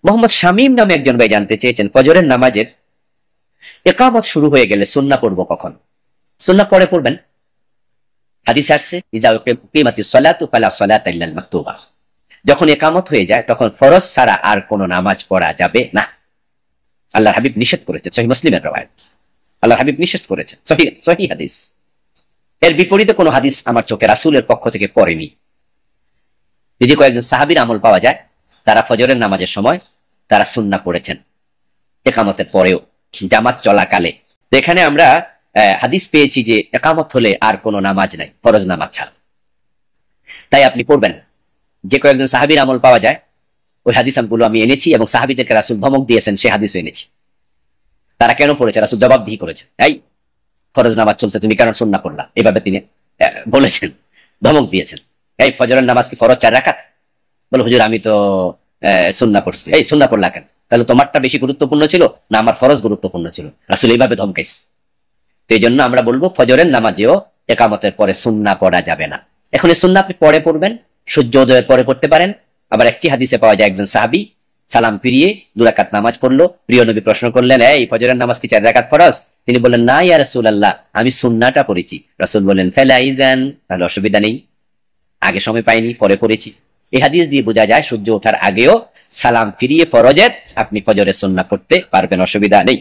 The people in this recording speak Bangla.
মোহাম্মদ শামীম নামে একজন ভাই জানতে চেয়েছেন, ফজরের নামাজের ইকামত শুরু হয়ে গেলে সুন্নাহ পড়ব কখন? সুন্নাহ পরে পড়বেন। হাদিসে আসছে, ইযা উকিমাতিস সালাতু ফালা সালাতা ইল্লাল মাকতুবা। যখন ইকামত হয়ে যায় তখন ফরজ ছাড়া আর কোনো নামাজ পড়া যাবে না। আল্লাহর হাবিব নিষেধ করেছেন, সহিহ মুসলিমের রওয়ায়াত। আল্লাহর হাবিব নিষেধ করেছেন, সহিহ হাদিস। এর বিপরীতে কোনো হাদিস আমার চোখে রাসূলের পক্ষ থেকে পড়েনি। যদি কয়েকজন সাহাবীর আমল পাওয়া যায়, তারা ফজরের নামাজের সময় তারা সুন্নাহ পড়েছেন ইকামতের পরেও, জামাত চলাকালে। তো এখানে আমরা হাদিস পেয়েছি যে ইকামত হলে আর কোনো নামাজ নাই, ফরজ নামাজ ছাড়া। তাই আপনি পড়বেন। যে কয়েকজন সাহাবীর আমল পাওয়া যায়, ওই হাদিসগুলো আমি এনেছি এবং সাহাবীদেরকে রাসূল ধমক দিয়েছেন সে হাদিসও এনেছি। তারা কেন পড়েছে, রাসূল জবাবদিহি করেছেন, এই ফরজ নামাজ চলছে তুমি কেন সুন্নাহ পড়লা, এভাবে তিনি বলেছেন, ধমক দিয়েছেন। এই ফজরের নামাজ কি ফরজ 4 রাকাত? বলে হুজুর আমি তো সুন্নাহ পড়ছি। এই সুন্নাহ পড়লা কেন? তাহলে তোমারটা বেশি গুরুত্বপূর্ণ ছিল না আমার ফরজ গুরুত্বপূর্ণ ছিল? রাসূল এইভাবে ধমকাইছে। তো এই জন্য আমরা বলবো ফজরের নামাজেও ইকামতের পরে সুন্নাহ পড়া যাবে না। এখন এই সুন্নাহ আপনি পরে পড়বেন, সূর্য উদয়ের পরে পড়তে পারেন। আবার একটি হাদিসে পাওয়া যায় একজন সাহাবী সালাম ফিরিয়ে 2 রাকাত নামাজ পড়লো। প্রিয় নবী প্রশ্ন করলেন, এই ফজরের নামাজ কি 4 রাকাত ফরজ? তিনি বললেন, না ইয়া রাসূলুল্লাহ, আমি সুন্নাহটা পড়েছি। রাসূল বললেন, ফালা ইযান, তাহলে অসুবিধা নেই, আগে সময় পাইনি পরে পড়েছি। এই হাদিস দিয়ে বোঝা যায় সূর্য ওঠার আগেও সালাম ফিরিয়ে ফরজের আপনি ফজরের সুন্নাহ পড়তে পারবেন, অসুবিধা নেই।